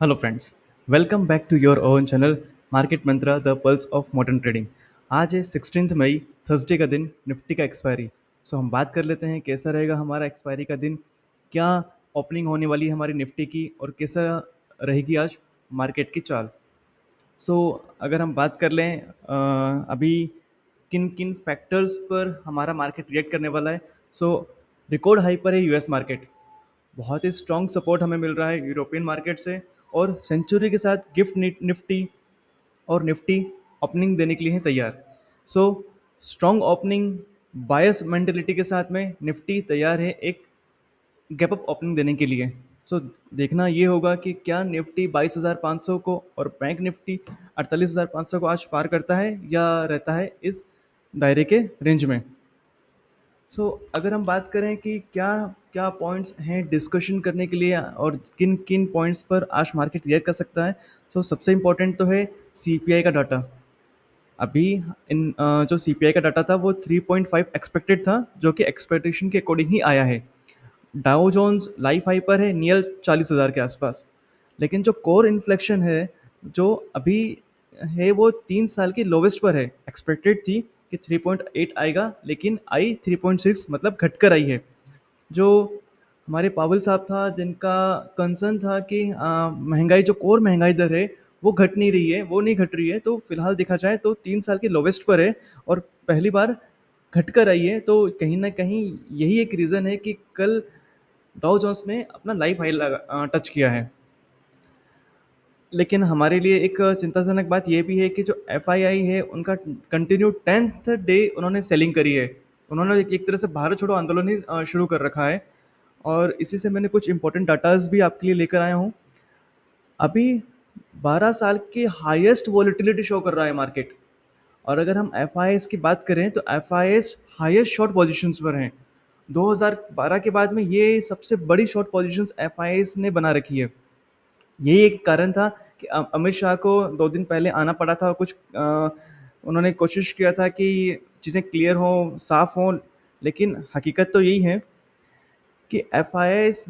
Hello friends, welcome back to your own channel market Mantra the pulse of modern trading. आज है 16 मई, Thursday का दिन, Nifty का expiry. सो हम बात कर लेते हैं कैसा रहेगा हमारा एक्सपायरी का दिन, क्या ओपनिंग होने वाली है हमारी निफ्टी की और कैसा रहेगी आज मार्केट की चाल। सो अगर हम बात कर लें अभी किन किन फैक्टर्स पर हमारा मार्केट रिएक्ट करने वाला है। सो रिकॉर्ड हाई पर है यूएस मार्केट, बहुत ही स्ट्रॉन्ग सपोर्ट हमें मिल रहा है यूरोपियन मार्केट से, और सेंचुरी के साथ गिफ्ट निफ्टी और निफ्टी ओपनिंग देने के लिए हैं तैयार। सो स्ट्रॉन्ग ओपनिंग बायस मेंटेलिटी के साथ में निफ्टी तैयार है एक गैप अप ओपनिंग देने के लिए। सो देखना ये होगा कि क्या निफ्टी 22,500 को और बैंक निफ्टी 48,500 को आज पार करता है या रहता है इस दायरे के रेंज में। अगर हम बात करें कि क्या क्या पॉइंट्स हैं डिस्कशन करने के लिए और किन किन पॉइंट्स पर आज मार्केट रिएक्ट कर सकता है। सबसे इम्पोर्टेंट तो है सीपीआई का डाटा। अभी जो सीपीआई का डाटा था वो 3.5 एक्सपेक्टेड था, जो कि एक्सपेक्टेशन के अकॉर्डिंग ही आया है। डाउ जोन्स लाइफ हाई पर है नियर 40,000 के आसपास, लेकिन जो कोर इन्फ्लेक्शन है जो अभी है वो 3 साल की लोवेस्ट पर है। एक्सपेक्टेड थी कि 3.8 आएगा, लेकिन आई 3.6, मतलब घटकर आई है। जो हमारे पावल साहब था जिनका कंसर्न था कि महंगाई, जो कोर महंगाई दर है वो घट नहीं रही है, वो नहीं घट रही है, तो फिलहाल देखा जाए तो 3 साल की लोवेस्ट पर है और पहली बार घट कर आई है। तो कहीं ना कहीं यही एक रीज़न है कि कल डाउ जोन्स ने अपना लाइफ हाई टच किया है। लेकिन हमारे लिए एक चिंताजनक बात यह भी है कि जो एफ है उनका कंटिन्यू 10th डे उन्होंने सेलिंग करी है। उन्होंने एक तरह से भारत छोड़ो आंदोलन ही शुरू कर रखा है। और इसी से मैंने कुछ इंपॉर्टेंट डाटाज भी आपके लिए लेकर आया हूँ। अभी 12 साल के हाईएस्ट वॉलेटिलिटी शो कर रहा है मार्केट। और अगर हम एफ की बात करें तो एफ हाईएस्ट शॉर्ट पोजीशंस पर हैं। 2012 के बाद में ये सबसे बड़ी शॉर्ट पोजीशंस एफ ने बना रखी है। यही एक कारण था कि अमित शाह को 2 दिन पहले आना पड़ा था। कुछ उन्होंने कोशिश किया था कि चीज़ें क्लियर हों, साफ हों, लेकिन हकीकत तो यही है कि एफ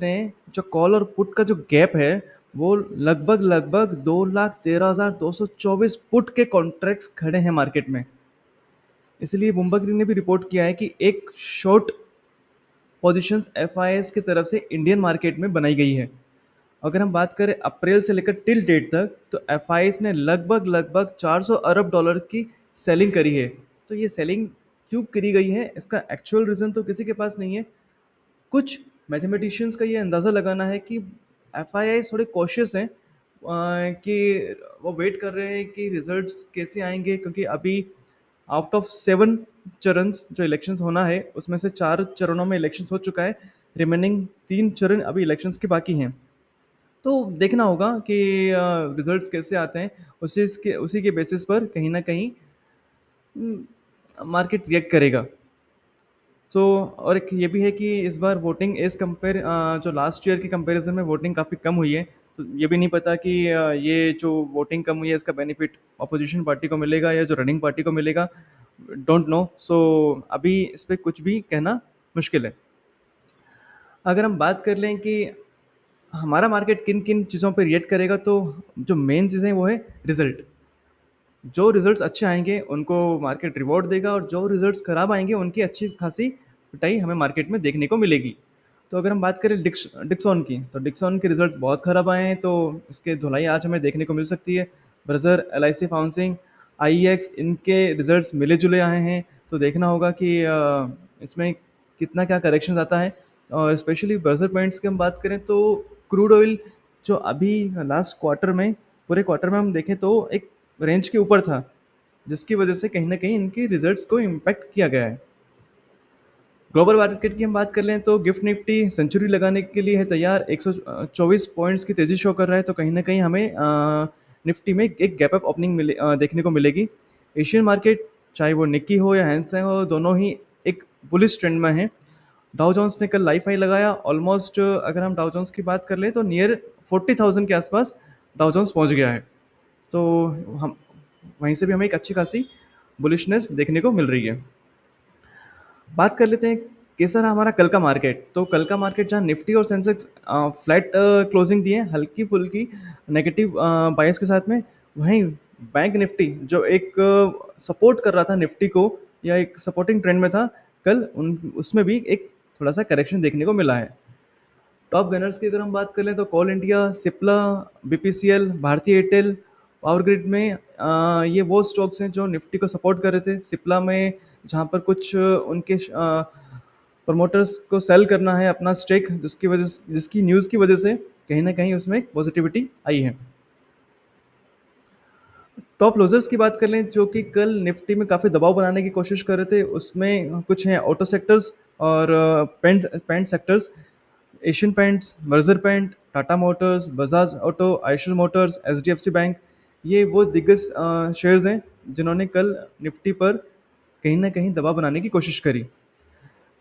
ने जो कॉल और पुट का जो गैप है वो लगभग लगभग 2,13,224 पुट के कॉन्ट्रैक्ट्स खड़े हैं मार्केट में। इसलिए मुंबई ने भी रिपोर्ट किया है कि एक शॉर्ट पोजीशंस एफ की तरफ से इंडियन मार्केट में बनाई गई है। अगर हम बात करें अप्रैल से लेकर टिल डेट तक, तो एफ ने लगभग लगभग 400 अरब डॉलर की सेलिंग करी है। तो ये सेलिंग क्यों करी गई है, इसका एक्चुअल रीज़न तो किसी के पास नहीं है। कुछ मैथमेटिशियंस का ये अंदाज़ा लगाना है कि एफ थोड़े कॉशियस हैं, कि वो वेट कर रहे हैं कि रिजल्ट्स कैसे आएंगे, क्योंकि अभी आउट ऑफ 7 चरण जो इलेक्शंस होना है उसमें से 4 चरणों में इलेक्शंस हो चुका है। रिमेनिंग 3 चरण अभी इलेक्शंस के बाकी हैं। तो देखना होगा कि रिजल्ट्स कैसे आते हैं। उसी के बेसिस पर कहीं ना कहीं मार्केट रिएक्ट करेगा। और एक ये भी है कि इस बार वोटिंग एज कंपेयर, जो लास्ट ईयर की कंपैरिजन में वोटिंग काफ़ी कम हुई है। तो ये भी नहीं पता कि ये जो वोटिंग कम हुई है इसका बेनिफिट अपोजिशन पार्टी को मिलेगा या जो रनिंग पार्टी को मिलेगा, डोंट नो। अभी इस पर कुछ भी कहना मुश्किल है। अगर हम बात कर लें कि हमारा मार्केट किन किन चीज़ों पर रिएक्ट करेगा, तो जो मेन चीज़ें वो है रिजल्ट। जो रिजल्ट्स अच्छे आएंगे उनको मार्केट रिवॉर्ड देगा, और जो रिजल्ट्स खराब आएंगे उनकी अच्छी खासी पिटाई हमें मार्केट में देखने को मिलेगी। तो अगर हम बात करें डिक्सॉन की, तो डिक्सॉन के रिजल्ट्स बहुत खराब आए हैं, तो इसके धुलाई आज हमें देखने को मिल सकती है। ब्रजर, LIC फाउंसिंग, IEX, इनके रिजल्ट्स मिले जुले आए हैं। तो देखना होगा कि इसमें कितना क्या करेक्शन आता है। और स्पेशली ब्रजर पॉइंट्स की हम बात करें तो क्रूड ऑयल जो अभी लास्ट क्वार्टर में, पूरे क्वार्टर में हम देखें तो एक रेंज के ऊपर था, जिसकी वजह से कहीं ना कहीं इनके रिजल्ट्स को इम्पैक्ट किया गया है। ग्लोबल मार्केट की हम बात कर लें तो गिफ्ट निफ्टी सेंचुरी लगाने के लिए है तैयार, 124 पॉइंट्स की तेजी शो कर रहा है। तो कहीं ना कहीं हमें निफ्टी में एक गैप अप ओपनिंग देखने को मिलेगी। एशियन मार्केट, चाहे वो निक्की हो या हैंसेंग हो, दोनों ही एक बुलिश ट्रेंड में है। डाउ जोन्स ने कल लाइफ हाई लगाया ऑलमोस्ट। अगर हम डाउ जोन्स की बात कर लें तो नियर 40,000 के आसपास डाउ जोन्स पहुंच गया है। तो हम वहीं से भी हमें एक अच्छी खासी बुलिशनेस देखने को मिल रही है। बात कर लेते हैं कैसा रहा हमारा कल का मार्केट? तो कल का मार्केट जहाँ निफ्टी और सेंसेक्स फ्लैट क्लोजिंग दिए, हल्की-फुल्की नेगेटिव बायस के साथ में, वहीं बैंक निफ्टी जो एक सपोर्ट कर रहा था निफ्टी को या एक सपोर्टिंग ट्रेंड में था, कल उन उसमें भी एक थोड़ा-सा करेक्शन देखने को मिला है। टॉप गनर्स की अगर हम बात करें तो Coal India, Cipla, BPCL, Bharti Airtel, Power Grid में ये वो स्टॉक्स हैं जो निफ्टी को सपोर्ट कर रहे थे। सिप्ला में जहाँ पर कुछ उनके प्रमोटर्स को सेल करना है अपना स्टेक, जिसकी न्यूज़ की वजह से कहीं ना कहीं उसमें पॉजिटिविटी आई है। टॉप लूजर्स की बात कर लें जो कि कल निफ्टी में काफ़ी दबाव बनाने की कोशिश कर रहे थे, उसमें कुछ हैं ऑटो सेक्टर्स और paint paint sectors. Asian Paints, merger paint, Tata Motors, Bajaj auto, Eicher Motors, HDFC bank, ये वो दिग्गज शेयर्स हैं जिन्होंने कल निफ्टी पर कहीं ना कहीं दबाव बनाने की कोशिश करी।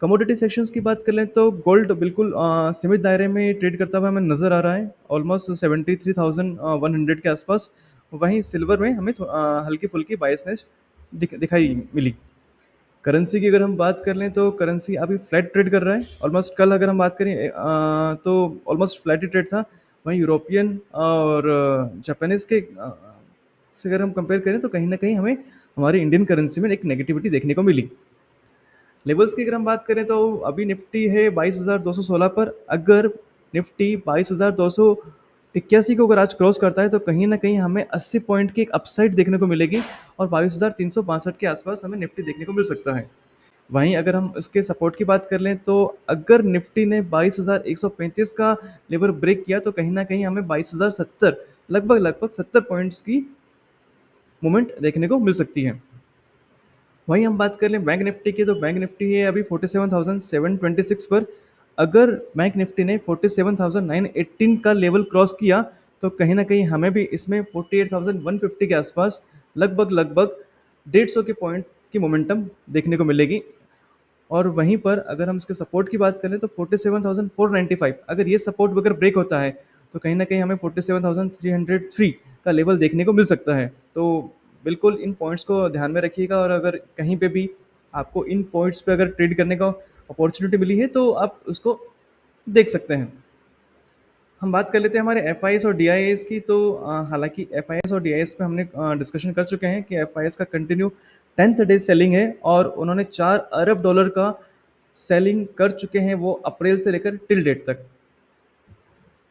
कमोडिटी सेक्शंस की बात कर लें तो गोल्ड बिल्कुल सीमित दायरे में ट्रेड करता हुआ हमें नज़र आ रहा है, ऑलमोस्ट 73,100 के आसपास। वहीं सिल्वर में हमें हल्की फुल्की बायसनेस दिखाई मिली। करेंसी की अगर हम बात कर लें तो करेंसी अभी फ्लैट ट्रेड कर रहा है, ऑलमोस्ट कल अगर हम बात करें तो ऑलमोस्ट फ्लैट ही ट्रेड था। वहीं यूरोपियन और जापानीज के से अगर हम कंपेयर करें तो कहीं ना कहीं हमें हमारी इंडियन करेंसी में एक नेगेटिविटी देखने को मिली। लेवल्स की अगर हम बात करें तो अभी निफ्टी है 22,216 पर। अगर निफ्टी 22,281 को अगर आज क्रॉस करता है तो कहीं ना कहीं हमें 80 पॉइंट की एक अपसाइड देखने को मिलेगी और 22,362 के आसपास हमें निफ्टी देखने को मिल सकता है। वहीं अगर हम इसके सपोर्ट की बात कर लें तो अगर निफ्टी ने 22,135 का लेवल ब्रेक किया तो कहीं ना कहीं हमें 22,070, लगभग लगभग 70 पॉइंट्स की मूवमेंट देखने को मिल सकती है। वहीं हम बात कर लें बैंक निफ्टी की तो बैंक निफ्टी है अभी 47,726 पर। अगर बैंक निफ्टी ने 47,918 का लेवल क्रॉस किया तो कहीं ना कहीं हमें भी इसमें 48,150 के आसपास लगभग लगभग 150 के पॉइंट की मोमेंटम देखने को मिलेगी। और वहीं पर अगर हम इसके सपोर्ट की बात करें तो 47,495, अगर ये सपोर्ट अगर ब्रेक होता है तो कहीं ना कहीं हमें 47,303 का लेवल देखने को मिल सकता है। तो बिल्कुल इन पॉइंट्स को ध्यान में रखिएगा और अगर कहीं पे भी आपको इन पॉइंट्स पे अगर ट्रेड करने का अपॉर्चुनिटी मिली है तो आप उसको देख सकते हैं। हम बात कर लेते हैं हमारे एफ और डी की। तो हालांकि एफ और डी पे हमने डिस्कशन कर चुके हैं कि एफ का कंटिन्यू 10th डे सेलिंग है और उन्होंने $4 अरब का सेलिंग कर चुके हैं वो अप्रैल से लेकर टिल डेट तक।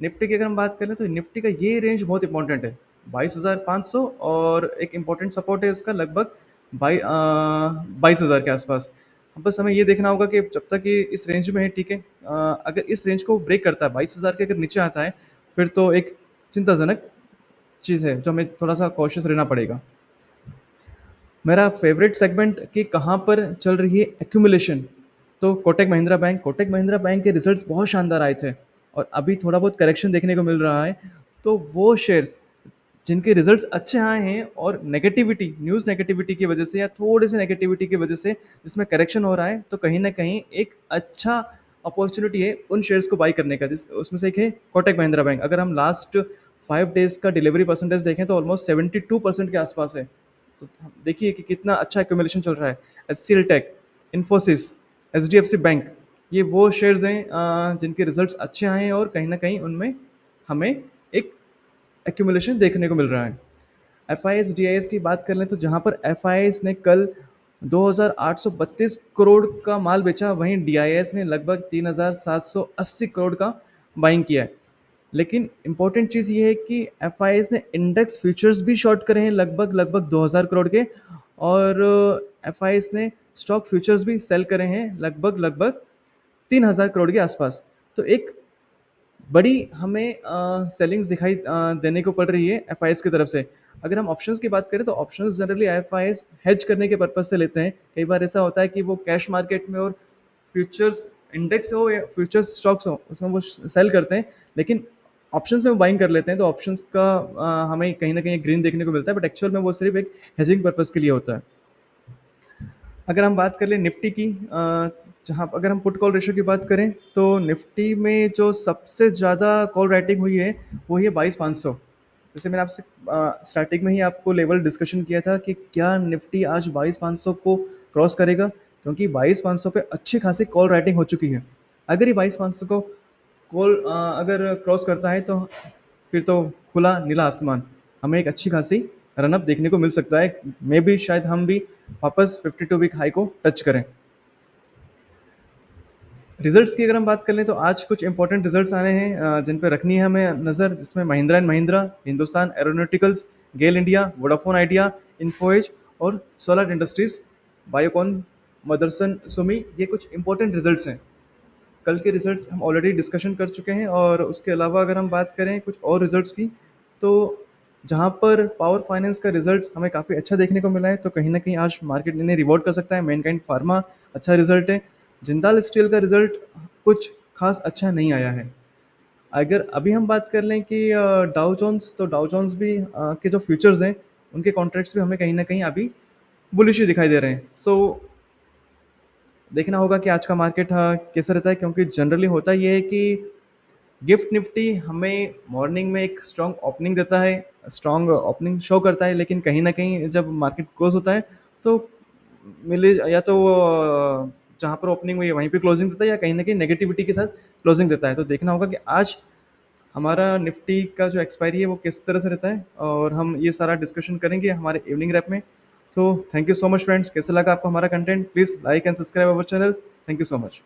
निफ्टी की अगर हम बात करें तो निफ्टी का ये रेंज बहुत इंपॉर्टेंट है, 22,500, और एक इम्पॉर्टेंट सपोर्ट है उसका लगभग 22,000 के आसपास। अब बस हमें ये देखना होगा कि जब तक ये इस रेंज में है ठीक है, अगर इस रेंज को ब्रेक करता है 22,000 के अगर नीचे आता है फिर तो एक चिंताजनक चीज़ है जो हमें थोड़ा सा कॉशियस रहना पड़ेगा। मेरा फेवरेट सेगमेंट कि कहाँ पर चल रही है एक्यूमुलेशन, तो कोटक महिंद्रा बैंक के रिजल्ट्स बहुत शानदार आए थे और अभी थोड़ा बहुत करेक्शन देखने को मिल रहा है। तो वो शेयर्स जिनके रिजल्ट्स अच्छे आए हैं और न्यूज़ नेगेटिविटी की वजह से या थोड़े से नेगेटिविटी की वजह से जिसमें करेक्शन हो रहा है, तो कहीं ना कहीं एक अच्छा अपॉर्चुनिटी है उन शेयर्स को बाई करने का। जिस उसमें से एक है कोटक महिंद्रा बैंक। अगर हम लास्ट 5 डेज का डिलीवरी परसेंटेज देखें तो ऑलमोस्ट 72% के आसपास है। तो देखिए कि कितना अच्छा एक्यूमुलेशन चल रहा है। H C L tech, Infosys, H D F C bank, ये वो शेयर्स हैं जिनके रिजल्ट्स अच्छे आए हैं और कहीं ना कहीं उनमें हमें एक एक्यूमुलेशन देखने को मिल रहा है। F I S D I S की बात कर लें तो जहाँ पर एफ आई एस ने कल 2,832 करोड़ का माल बेचा, वहीं डी आई एस ने लगभग 3,780 करोड़ का बाइंग किया है। लेकिन इंपॉर्टेंट चीज़ ये है कि एफ आई एस ने इंडेक्स फ्यूचर्स भी शॉर्ट करे हैं लगभग लगभग 2,000 करोड़ के, और एफ आई एस ने स्टॉक फ्यूचर्स भी सेल करे हैं लगभग लगभग 3,000 करोड़ के आसपास। तो एक बड़ी हमें सेलिंग्स दिखाई देने को पड़ रही है एफ की तरफ से। अगर हम ऑप्शंस की बात करें तो ऑप्शंस जनरली एफ हेज करने के पर्पज से लेते हैं। कई बार ऐसा होता है कि वो कैश मार्केट में और फ्यूचर्स इंडेक्स हो या फ्यूचर्स स्टॉक्स हो उसमें वो सेल करते हैं, लेकिन ऑप्शंस में वो बाइंग कर लेते हैं। तो ऑप्शंस का हमें कहीं ना कहीं ग्रीन देखने को मिलता है, बट एक्चुअल में वो सिर्फ एक हेजिंग पर्पज के लिए होता है। अगर हम बात कर लें निफ्टी की, जहाँ अगर हम पुट कॉल रेशियो की बात करें तो निफ्टी में जो सबसे ज़्यादा कॉल राइटिंग हुई है वो है 22,500। जैसे मैंने आपसे स्टार्टिंग में ही आपको लेवल डिस्कशन किया था कि क्या निफ्टी आज 22,500 को क्रॉस करेगा। क्योंकि 22,500 पे अच्छी खासी कॉल राइटिंग हो चुकी है। अगर ये 22,500 को अगर क्रॉस करता है तो फिर तो खुला नीला आसमान, हमें एक अच्छी खासी रन अप देखने को मिल सकता है। मे बी शायद हम भी वापस 52 वीक हाई को टच करें। रिजल्ट्स की अगर हम बात कर लें तो आज कुछ इंपॉर्टेंट रिजल्ट्स आ रहे हैं जिन पे रखनी है हमें नज़र। इसमें Mahindra and Mahindra, Hindustan Aeronauticals, GAIL India, Vodafone Idea, Info Edge और Solar Industries, Biocon, Motherson Sumi, ये कुछ इंपॉर्टेंट रिजल्ट्स हैं। कल के रिजल्ट्स हम ऑलरेडी डिस्कशन कर चुके हैं, और उसके अलावा अगर हम बात करें कुछ और रिजल्ट्स की, तो जहाँ पर पावर फाइनेंस का रिजल्ट हमें काफ़ी अच्छा देखने को मिला है, तो कहीं ना कहीं आज मार्केट इन्हें रिवॉर्ड कर सकता है। मैनकाइंड फार्मा अच्छा रिजल्ट है। जिंदाल स्टील का रिजल्ट कुछ खास अच्छा नहीं आया है। अगर अभी हम बात कर लें कि डाउ जोन्स, तो डाउ जोन्स भी के जो फ्यूचर्स हैं उनके कॉन्ट्रैक्ट्स भी हमें कहीं ना कहीं अभी बुलिश ही दिखाई दे रहे हैं। सो देखना होगा कि आज का मार्केट कैसा रहता है, क्योंकि जनरली होता ये है कि गिफ्ट निफ्टी हमें मॉर्निंग में एक स्ट्रॉन्ग ओपनिंग देता है, स्ट्रॉन्ग ओपनिंग शो करता है, लेकिन कहीं ना कहीं जब मार्केट क्लोज होता है तो मिले या तो जहाँ पर ओपनिंग हुई है वहीं पे क्लोजिंग देता है, या कहीं ना कहीं नेगेटिविटी के साथ क्लोजिंग देता है। तो देखना होगा कि आज हमारा निफ्टी का जो एक्सपायरी है वो किस तरह से रहता है, और हम ये सारा डिस्कशन करेंगे हमारे इवनिंग रैप में। तो thank you so much friends, कैसा लगा आपको हमारा content? Please like and subscribe our channel. Thank you so much.